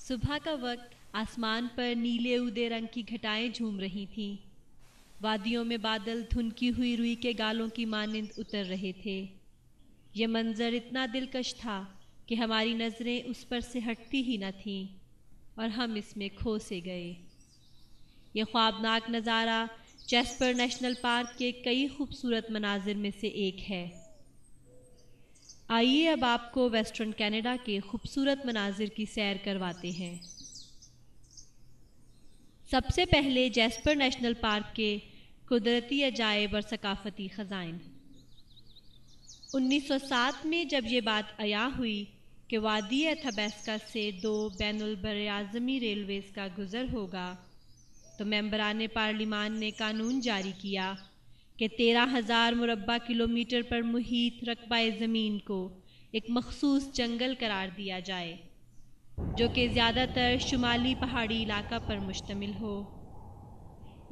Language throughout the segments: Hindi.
सुबह का वक्त आसमान पर नीले उदय रंग की घटाएं झूम रही थीं। वादियों में बादल धुनकी हुई रुई के गालों की मानिंद उतर रहे थे। यह मंजर इतना दिलकश था कि हमारी नज़रें उस पर से हटती ही न थीं और हम इसमें खो से गए। यह ख्वाबनाक नज़ारा जैस्पर नेशनल पार्क के कई खूबसूरत मनाजिर में से एक है। आइए अब आपको वेस्टर्न कनाडा के खूबसूरत मनाजिर की सैर करवाते हैं। सबसे पहले जैस्पर नेशनल पार्क के कुदरती अजायब और सकाफती ख़ज़ाइन। 1907 में जब ये बात अया हुई कि वादी अथाबास्का से 2 बैनुल-बर्राज़मी रेलवेज़ का गुज़र होगा, तो मेंबरान पार्लिमान ने कानून जारी किया कि 13,000 मुरब्बा किलोमीटर पर मुहीत रकबाए ज़मीन को एक मखसूस जंगल करार दिया जाए, जो कि ज़्यादातर शुमाली पहाड़ी इलाका पर मुश्तमिल हो।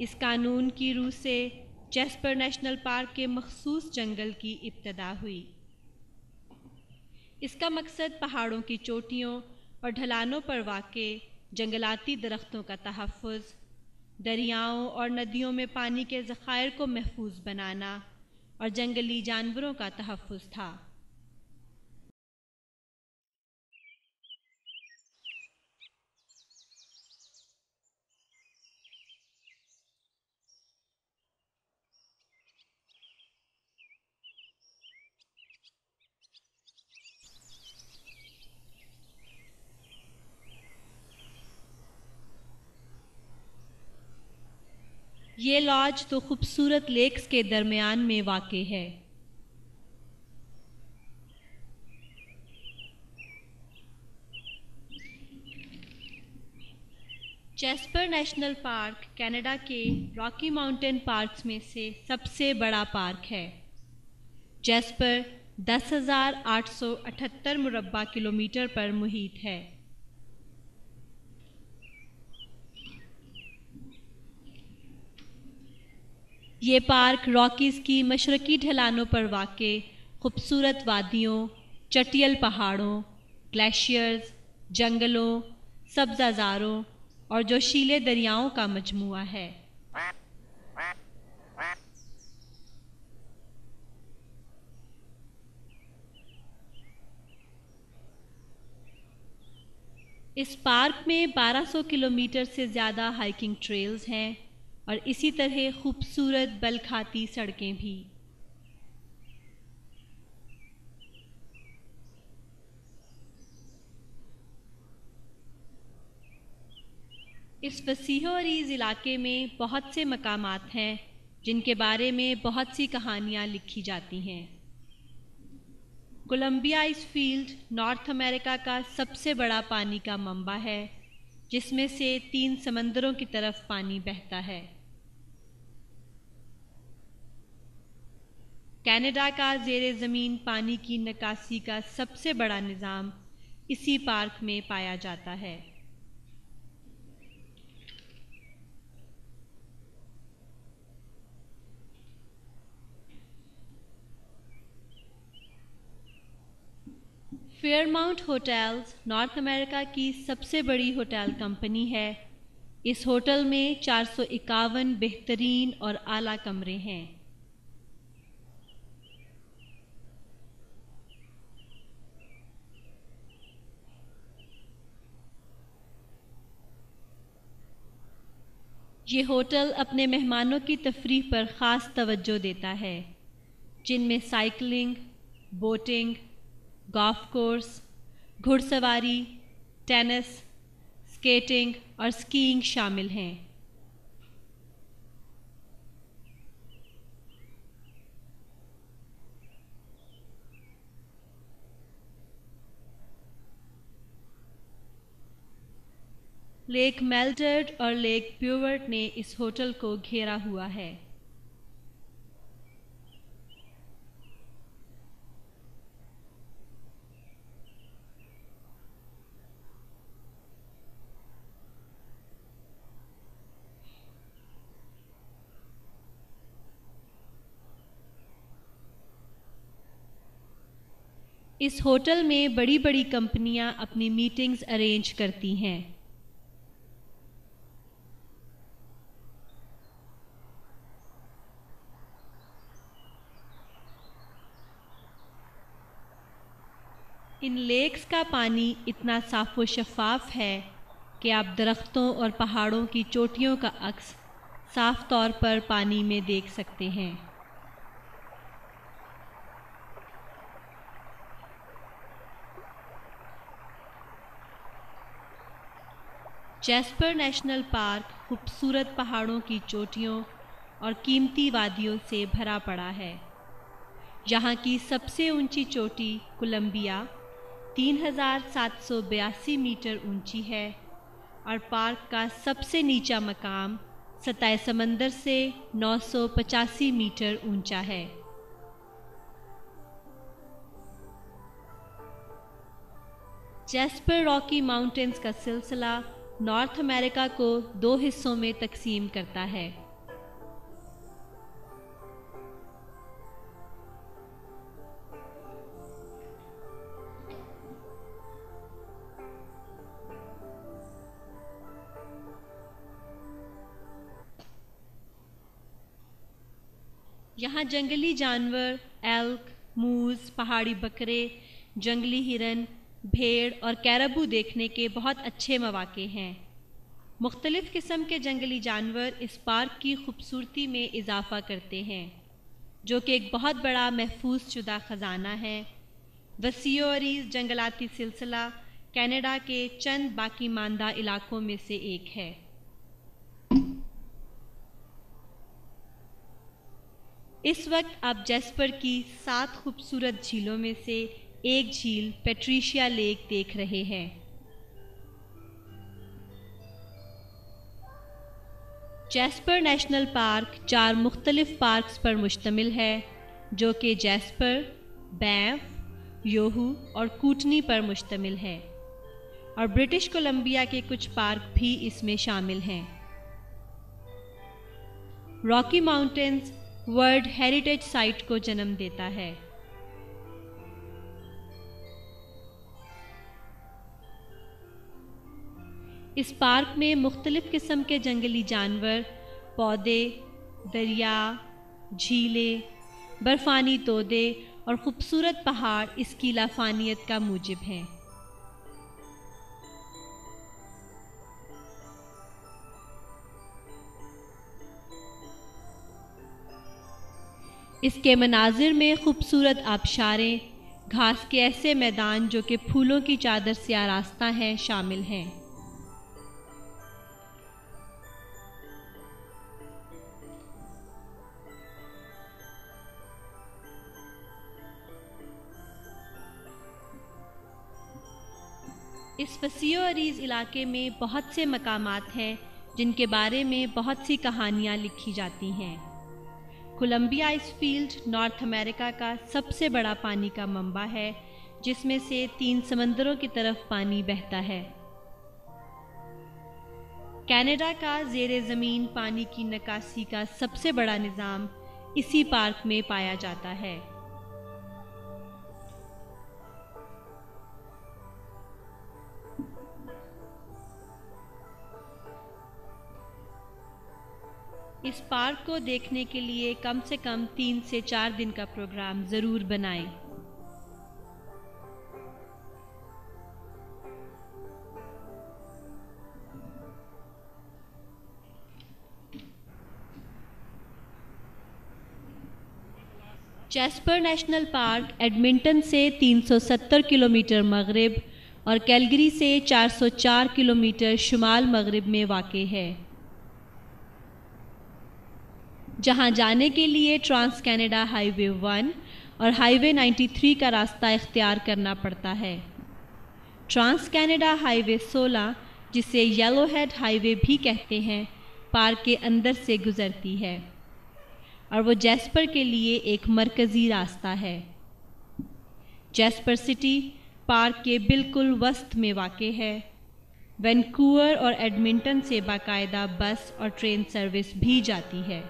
इस कानून की रूह से जैस्पर नेशनल पार्क के मखसूस जंगल की इब्तिदा हुई। इसका मकसद पहाड़ों की चोटियों और ढलानों पर वाक़े जंगलाती दरख्तों का तहफ़्फ़ुज़, दरियाओं और नदियों में पानी के ज़खायर को महफूज बनाना और जंगली जानवरों का तहफ़्फ़ुज़ था। ये लॉज तो खूबसूरत लेक्स के दरमियान में वाक़े है। जैस्पर नेशनल पार्क कनाडा के रॉकी माउंटेन पार्क्स में से सबसे बड़ा पार्क है। जैस्पर 10,878 मुरब्बा किलोमीटर पर मुहित है। ये पार्क रॉकीज़ की मशरकी ढलानों पर वाक़े खूबसूरत वादियों, चटियल पहाड़ों, ग्लेशियर्स, जंगलों, सब्ज़ाज़ारों और जोशीले दरियाओं का मजमुआ है। इस पार्क में 1200 किलोमीटर से ज़्यादा हाइकिंग ट्रेल्स हैं और इसी तरह खूबसूरत बल खाती सड़कें भी। इस वसीह और ईज़ इलाके में बहुत से मकामात हैं जिनके बारे में बहुत सी कहानियाँ लिखी जाती हैं। Columbia ice field North America का सबसे बड़ा पानी का मंबा है, जिसमें से 3 समंदरों की तरफ पानी बहता है। कनाडा का ज़ेरे ज़मीन पानी की निकासी का सबसे बड़ा निज़ाम इसी पार्क में पाया जाता है। फेयरमाउंट होटल्स नॉर्थ अमेरिका की सबसे बड़ी होटल कंपनी है। इस होटल में 451 बेहतरीन और आला कमरे हैं। ये होटल अपने मेहमानों की तफरीह पर ख़ास तवज्जो देता है, जिनमें साइकिलिंग, बोटिंग, गोल्फ कोर्स, घुड़सवारी, टेनिस, स्केटिंग और स्कीइंग शामिल हैं। लेक मेल्डर्ड और लेक ब्यूवर्ट ने इस होटल को घेरा हुआ है। इस होटल में बड़ी बड़ी कंपनियां अपनी मीटिंग्स अरेंज करती हैं। इन लेक्स का पानी इतना साफ व शफाफ है कि आप दरख्तों और पहाड़ों की चोटियों का अक्स साफ तौर पर पानी में देख सकते हैं। जैस्पर नेशनल पार्क खूबसूरत पहाड़ों की चोटियों और कीमती वादियों से भरा पड़ा है। यहाँ की सबसे ऊंची चोटी कोलंबिया 3782 मीटर ऊंची है और पार्क का सबसे नीचा मकाम सतह समंदर से 985 मीटर ऊंचा है। जैस्पर रॉकी माउंटेन्स का सिलसिला नॉर्थ अमेरिका को 2 हिस्सों में तकसीम करता है। यहाँ जंगली जानवर एल्क, मूस, पहाड़ी बकरे, जंगली हिरन, भेड़ और कैरबू देखने के बहुत अच्छे मौके हैं। मुख्तलिफ किस्म के जंगली जानवर इस पार्क की खूबसूरती में इजाफा करते हैं, जो कि एक बहुत बड़ा महफूज शुदा ख़जाना है। वसीअ और अरीज़ जंगलाती सिलसिला कनाडा के चंद बाकी मानदा इलाकों में से एक है। इस वक्त आप जैस्पर की 7 खूबसूरत झीलों में से एक झील पेट्रिशिया लेक देख रहे हैं। जैस्पर नेशनल पार्क 4 मुख्तलिफ पार्क्स पर मुश्तमिल है, जो कि जैस्पर, बैंफ, योहू और कूटनी पर मुश्तमिल है, और ब्रिटिश कोलंबिया के कुछ पार्क भी इसमें शामिल हैं। Rocky mountains world heritage site को जन्म देता है। इस पार्क में मुख्तलिफ किस्म के जंगली जानवर, पौधे, दरिया, झीलें, बर्फानी तोदे और खूबसूरत पहाड़ इसकी लाफानियत का मूजिब हैं। इसके मनाजिर में खूबसूरत आबशारें, घास के ऐसे मैदान जो कि फूलों की चादर से आरास्ता हैं, शामिल हैं। इस वसीअ और अरीज़ इलाके में बहुत से मकामात हैं जिनके बारे में बहुत सी कहानियाँ लिखी जाती हैं। कोलंबिया आइसफील्ड नॉर्थ अमेरिका का सबसे बड़ा पानी का मंबा है, जिसमें से 3 समंदरों की तरफ पानी बहता है। कनाडा का ज़ेरे ज़मीन पानी की निकासी का सबसे बड़ा निज़ाम इसी पार्क में पाया जाता है। इस पार्क को देखने के लिए कम से कम 3 से 4 दिन का प्रोग्राम ज़रूर बनाएं। जैस्पर नेशनल पार्क एडमिंटन से 370 किलोमीटर मगरिब और कैलगरी से 404 किलोमीटर शुमाल मगरिब में वाक़े है, जहां जाने के लिए ट्रांस कनाडा हाईवे 1 और हाईवे 93 का रास्ता इख्तियार करना पड़ता है। ट्रांस कनाडा हाईवे 16, जिसे येलोहेड हाईवे भी कहते हैं, पार्क के अंदर से गुजरती है और वो जैस्पर के लिए एक मरकज़ी रास्ता है। जैस्पर सिटी पार्क के बिल्कुल वस्त में वाक़े है। वैंकूवर और एडमिंटन से बाकायदा बस और ट्रेन सर्विस भी जाती है।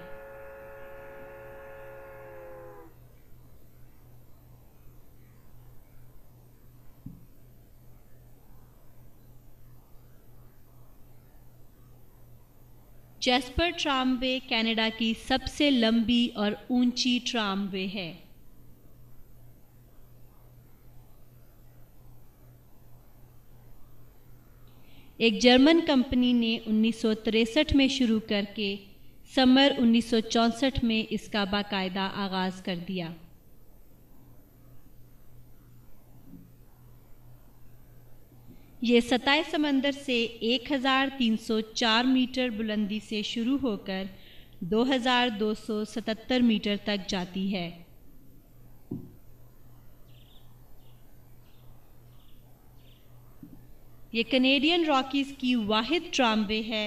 जैस्पर ट्रामवे कनाडा की सबसे लंबी और ऊंची ट्रामवे है। एक जर्मन कंपनी ने 1963 में शुरू करके समर 1964 में इसका बाकायदा आगाज कर दिया। ये सतह समंदर से 1304 मीटर बुलंदी से शुरू होकर 2277 मीटर तक जाती है। ये कनेडियन रॉकीज की वाहिद ट्रामवे है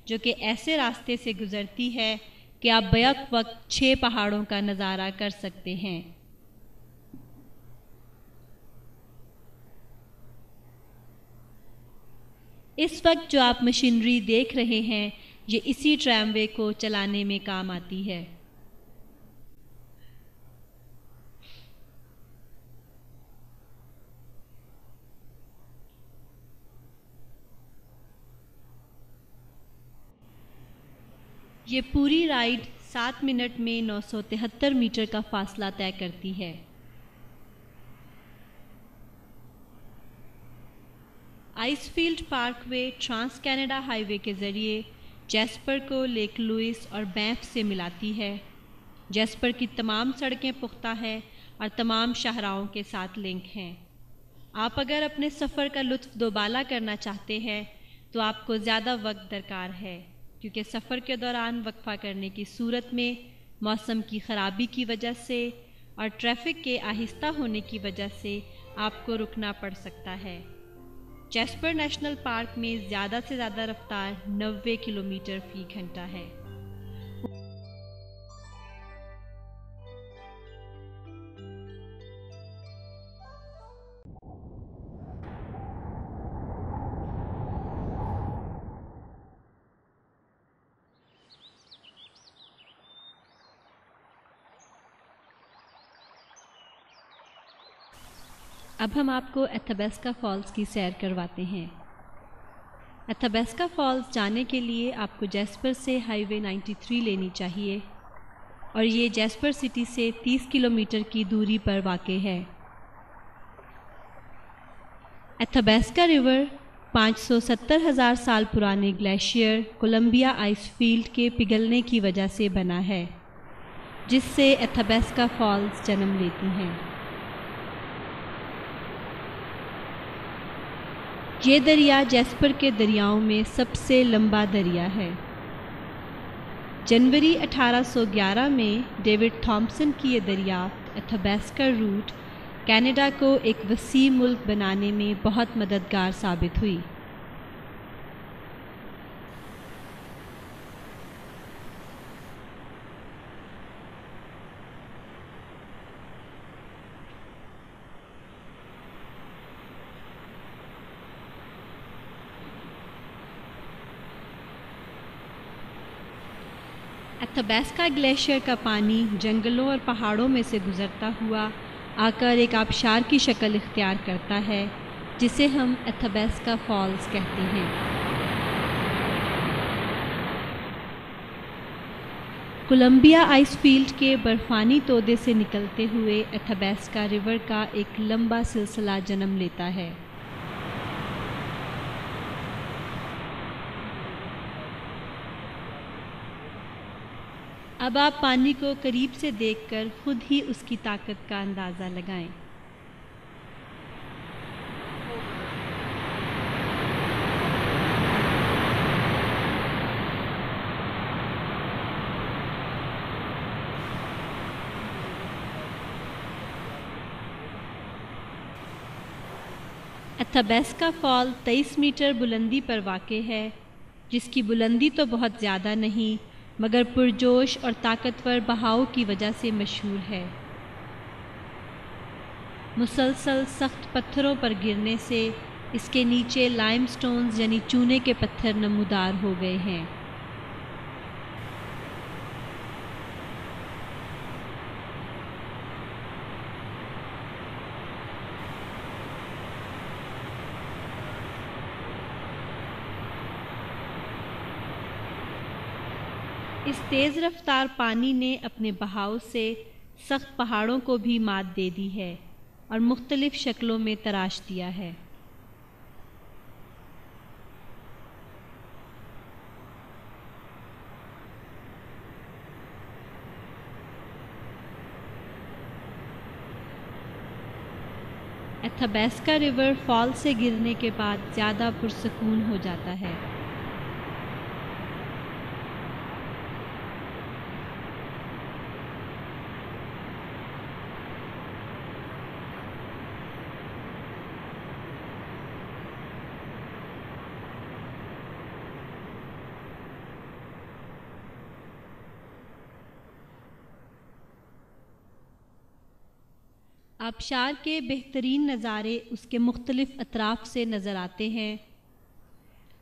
जो कि ऐसे रास्ते से गुजरती है कि आप बैक वक्त 6 पहाड़ों का नज़ारा कर सकते हैं। इस वक्त जो आप मशीनरी देख रहे हैं ये इसी ट्रामवे को चलाने में काम आती है। ये पूरी राइड 7 मिनट में 973 मीटर का फासला तय करती है। आइसफील्ड पार्कवे ट्रांस कनाडा हाईवे के ज़रिए जैस्पर को लेक लुइस और बैंफ से मिलाती है। जैस्पर की तमाम सड़कें पुख्ता है और तमाम शाहराहों के साथ लिंक हैं। आप अगर अपने सफ़र का लुत्फ़ दोबाला करना चाहते हैं तो आपको ज़्यादा वक्त दरकार है, क्योंकि सफ़र के दौरान वक्फा करने की सूरत में मौसम की ख़राबी की वजह से और ट्रैफ़िक के आहिस्ता होने की वजह से आपको रुकना पड़ सकता है। जैस्पर नेशनल पार्क में ज़्यादा से ज़्यादा रफ्तार 90 किलोमीटर फ़ी घंटा है। अब हम आपको एथाबास्का फॉल्स की सैर करवाते हैं। एथाबास्का फॉल्स जाने के लिए आपको जैस्पर से हाईवे 93 लेनी चाहिए और ये जैस्पर सिटी से 30 किलोमीटर की दूरी पर वाक़ है। एथाबास्का रिवर 570,000 साल पुराने ग्लेशियर कोलंबिया आइसफील्ड के पिघलने की वजह से बना है, जिससे एथाबास्का फॉल्स जन्म लेती हैं। ये दरिया जैस्पर के दरियाओं में सबसे लंबा दरिया है। जनवरी 1811 में डेविड थॉम्सन की ये दरियाफ्त एथाबास्का रूट कनाडा को एक वसी मुल्क बनाने में बहुत मददगार साबित हुई। एथाबास्का ग्लेशियर का पानी जंगलों और पहाड़ों में से गुजरता हुआ आकर एक आबशार की शक्ल इख्तियार करता है, जिसे हम एथाबास्का फॉल्स कहते हैं। कोलंबिया आइसफील्ड के बर्फ़ानी तोदे से निकलते हुए एथाबास्का रिवर का एक लंबा सिलसिला जन्म लेता है। अब आप पानी को करीब से देखकर खुद ही उसकी ताकत का अंदाज़ा लगाएं। एथाबास्का फॉल 23 मीटर बुलंदी पर वाक़ है, जिसकी बुलंदी तो बहुत ज़्यादा नहीं मगर पुरजोश और ताकतवर बहाव की वजह से मशहूर है। मुसलसल सख्त पत्थरों पर गिरने से इसके नीचे लाइमस्टोन्स यानी चूने के पत्थर नमूदार हो गए हैं। इस तेज़ रफ्तार पानी ने अपने बहाव से सख्त पहाड़ों को भी मात दे दी है और मुख्तलिफ शक्लों में तराश दिया है। एथाबास्का रिवर फॉल से गिरने के बाद ज़्यादा पुरसकून हो जाता है। आबशार के बेहतरीन नज़ारे उसके मुख्तलिफ अतराफ़ से नज़र आते हैं।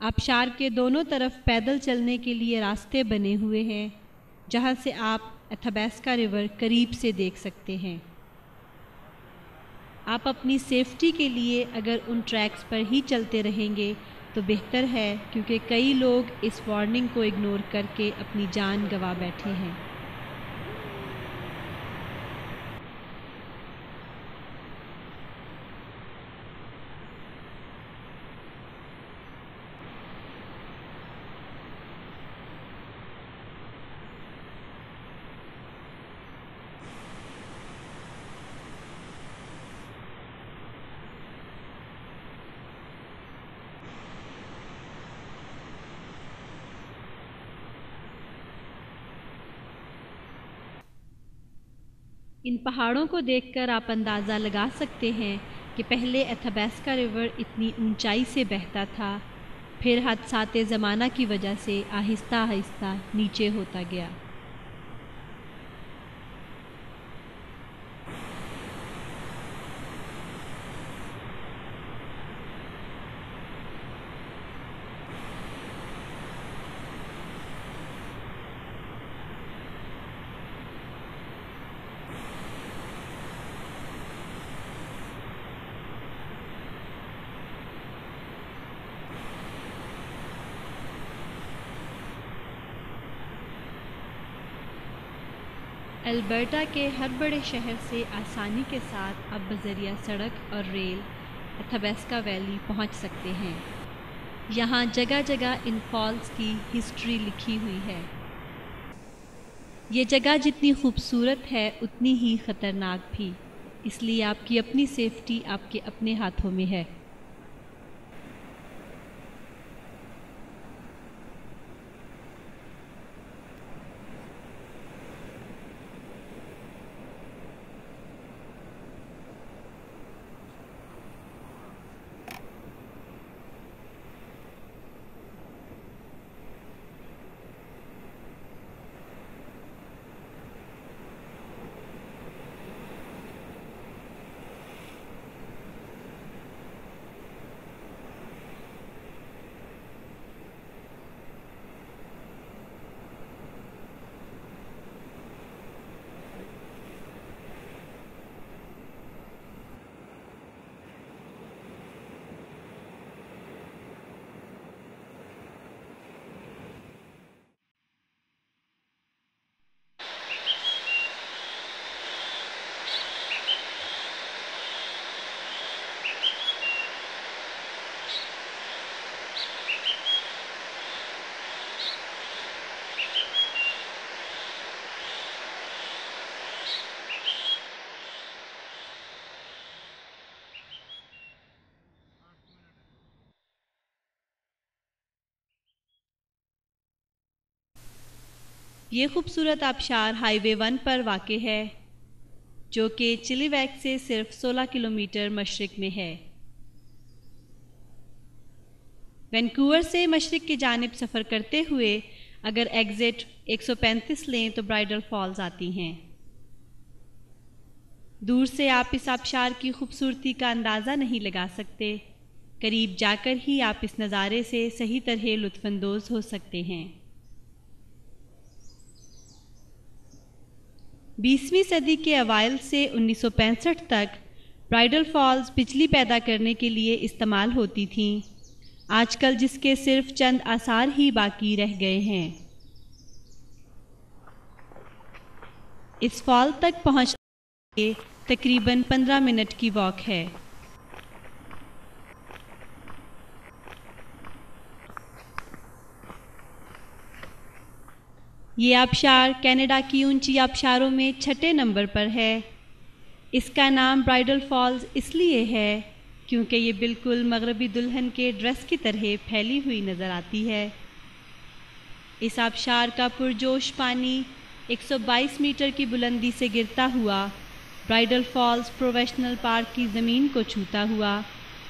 आबशार के दोनों तरफ पैदल चलने के लिए रास्ते बने हुए हैं, जहाँ से आप एथाबास्का रिवर करीब से देख सकते हैं। आप अपनी सेफ्टी के लिए अगर उन ट्रैक्स पर ही चलते रहेंगे तो बेहतर है, क्योंकि कई लोग इस वार्निंग को इग्नोर करके अपनी जान गंवा बैठे हैं। इन पहाड़ों को देखकर आप अंदाज़ा लगा सकते हैं कि पहले एथाबास्का रिवर इतनी ऊंचाई से बहता था, फिर हादसाते ज़माना की वजह से आहिस्ता आहिस्ता नीचे होता गया। अल्बर्टा के हर बड़े शहर से आसानी के साथ आप बज़रिया सड़क और रेल एथाबास्का वैली पहुंच सकते हैं। यहाँ जगह जगह इन फॉल्स की हिस्ट्री लिखी हुई है। ये जगह जितनी खूबसूरत है उतनी ही ख़तरनाक भी, इसलिए आपकी अपनी सेफ्टी आपके अपने हाथों में है। ये खूबसूरत आबशार हाईवे 1 पर वाक़ है, जो कि चिलीवैक से सिर्फ 16 किलोमीटर मशरिक में है। वैंकूवर से मशरिक की जानिब सफ़र करते हुए अगर एग्ज़िट 135 लें तो ब्राइडल फॉल्स आती हैं। दूर से आप इस आबशार की खूबसूरती का अंदाज़ा नहीं लगा सकते, करीब जाकर ही आप इस नज़ारे से सही तरह लुत्फ़अंदोज़ हो सकते हैं। 20वीं सदी के अवाइल से 1965 तक ब्राइडल फॉल्स बिजली पैदा करने के लिए इस्तेमाल होती थीं, आजकल जिसके सिर्फ चंद आसार ही बाकी रह गए हैं। इस फॉल तक पहुंचने के लिए तकरीबन 15 मिनट की वॉक है। ये आबशार कनाडा की ऊंची आबशारों में छठे नंबर पर है। इसका नाम ब्राइडल फॉल्स इसलिए है क्योंकि ये बिल्कुल मगरबी दुल्हन के ड्रेस की तरह फैली हुई नज़र आती है। इस आबशार का पुरजोश पानी 122 मीटर की बुलंदी से गिरता हुआ ब्राइडल फॉल्स प्रोफेशनल पार्क की ज़मीन को छूता हुआ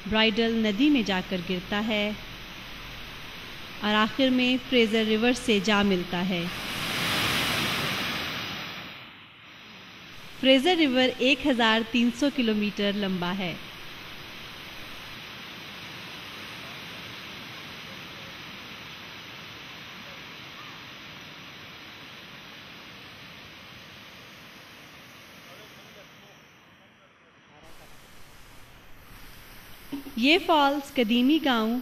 ब्राइडल नदी में जाकर गिरता है और आखिर में फ्रेज़र रिवर से जा मिलता है। फ्रेज़र रिवर 1300 किलोमीटर लंबा है। ये फॉल्स कदीमी गांव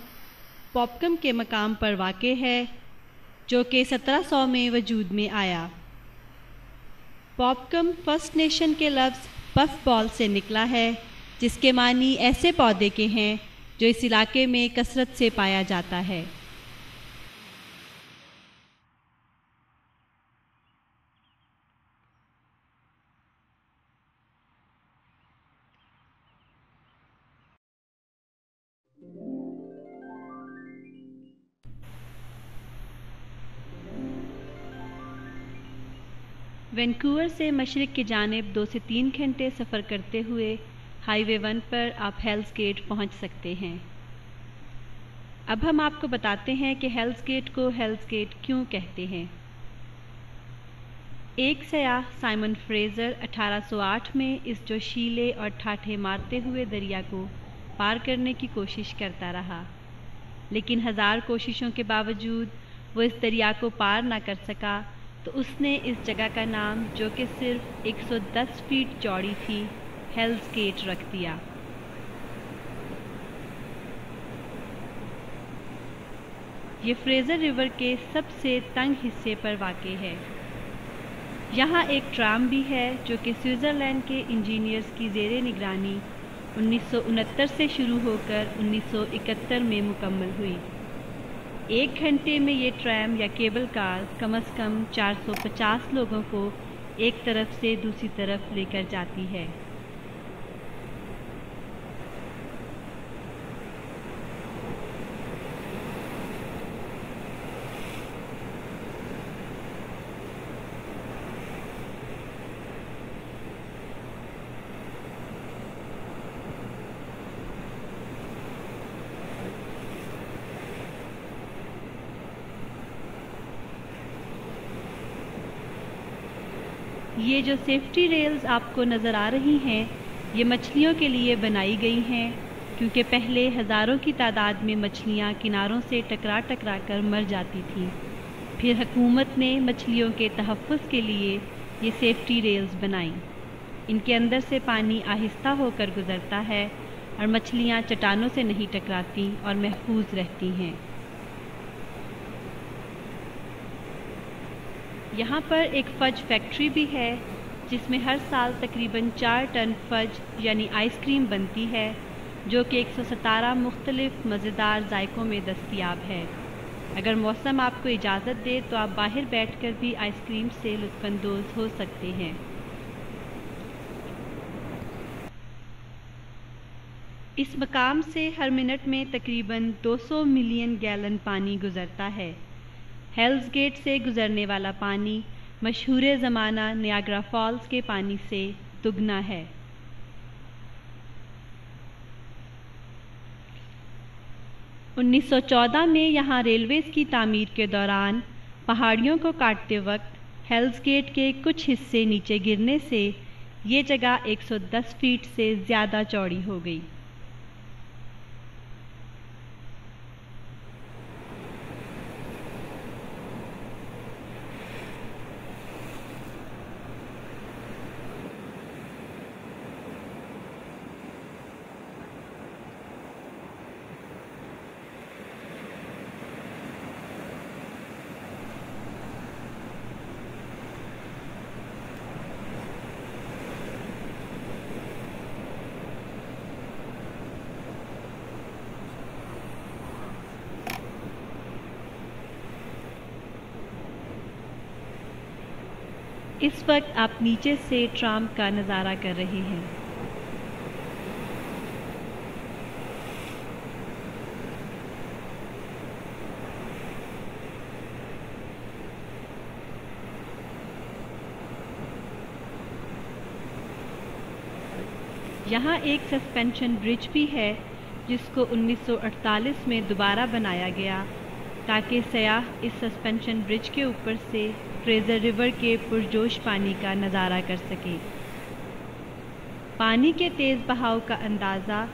पॉपकम के मकाम पर वाक़े है जो कि 1700 में वजूद में आया। पॉपकम फर्स्ट नेशन के लफ्ज़ पफ बॉल से निकला है जिसके मानी ऐसे पौधे के हैं जो इस इलाके में कसरत से पाया जाता है। वैंकूवर से मशरिक़ की जानिब 2 से 3 घंटे सफ़र करते हुए हाईवे 1 पर आप हेल्स गेट पहुंच सकते हैं। अब हम आपको बताते हैं कि हेल्स गेट को हेल्स गेट क्यों कहते हैं। एक सयाह साइमन फ्रेज़र 1808 में इस जोशीले और ठाठे मारते हुए दरिया को पार करने की कोशिश करता रहा, लेकिन 1000 कोशिशों के बावजूद वो इस दरिया को पार ना कर सका, तो उसने इस जगह का नाम, जो कि सिर्फ 110 फीट चौड़ी थी, हेल्स गेट रख दिया। ये फ्रेज़र रिवर के सबसे तंग हिस्से पर वाक़े है। यहाँ एक ट्राम भी है जो कि स्विट्ज़रलैंड के इंजीनियर्स की ज़ेरे निगरानी 1969 से शुरू होकर 1971 में मुकम्मल हुई। 1 घंटे में ये ट्रैम या केबल कार कम से कम 450 लोगों को एक तरफ से दूसरी तरफ लेकर जाती है। ये जो सेफ्टी रेल्स आपको नज़र आ रही हैं, ये मछलियों के लिए बनाई गई हैं, क्योंकि पहले हज़ारों की तादाद में मछलियाँ किनारों से टकरा कर मर जाती थीं। फिर हुकूमत ने मछलियों के तहफ़्फ़ुज़ के लिए ये सेफ्टी रेल्स बनाई। इनके अंदर से पानी आहिस्ता होकर गुज़रता है और मछलियाँ चट्टानों से नहीं टकराती और महफूज रहती हैं। यहाँ पर एक फ़ज फैक्ट्री भी है जिसमें हर साल तकरीबन 4 टन फ़ज यानी आइसक्रीम बनती है, जो कि 117 मुख्तलिफ़ मज़ेदार जायकों में दस्तयाब है। अगर मौसम आपको इजाज़त दे तो आप बाहर बैठकर भी आइसक्रीम से लुत्फ़अंदोज़ हो सकते हैं। इस मकाम से हर मिनट में तकरीबन 200 मिलियन गैलन पानी गुज़रता है। हेल्स गेट से गुज़रने वाला पानी मशहूर ज़माना नियाग्रा फॉल्स के पानी से दुगना है। उन्नीस 1914 में यहाँ रेलवेज़ की तामीर के दौरान पहाड़ियों को काटते वक्त हेल्स गेट के कुछ हिस्से नीचे गिरने से ये जगह 110 फीट से ज़्यादा चौड़ी हो गई। इस वक्त आप नीचे से ट्राम का नज़ारा कर रहे हैं। यहाँ एक सस्पेंशन ब्रिज भी है जिसको 1948 में दोबारा बनाया गया ताकि सयाह इस सस्पेंशन ब्रिज के ऊपर से फ्रेज़र रिवर के पुरजोश पानी का नज़ारा कर सके। पानी के तेज़ बहाव का अंदाज़ा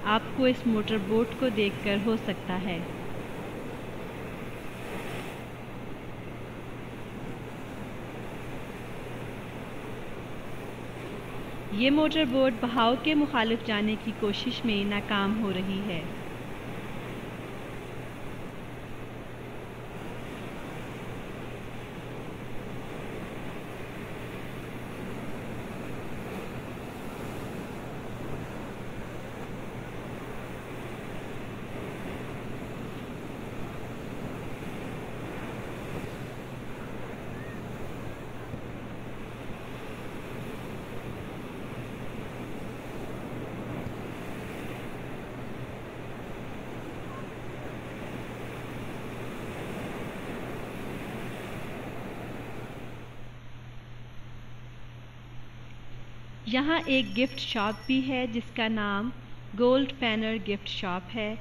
आपको इस मोटर बोट को देखकर हो सकता है। ये मोटर बोट बहाव के मुखालिफ जाने की कोशिश में नाकाम हो रही है। यहाँ एक गिफ्ट शॉप भी है जिसका नाम गोल्ड फैनर गिफ्ट शॉप है,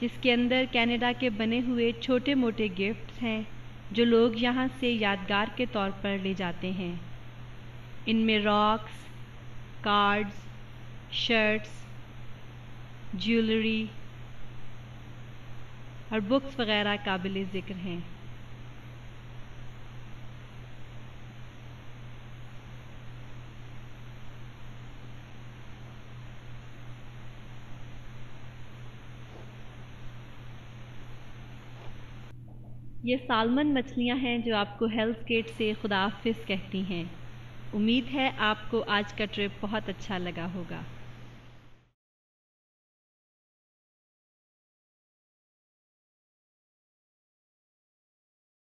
जिसके अंदर कनाडा के बने हुए छोटे मोटे गिफ्ट्स हैं जो लोग यहाँ से यादगार के तौर पर ले जाते हैं। इनमें रॉक्स, कार्ड्स, शर्ट्स, ज्वेलरी और बुक्स वगैरह काबिल ज़िक्र हैं। ये सालमन मछलियाँ हैं जो आपको हेल्स गेट से खुदा हाफिज़ कहती हैं। उम्मीद है आपको आज का ट्रिप बहुत अच्छा लगा होगा।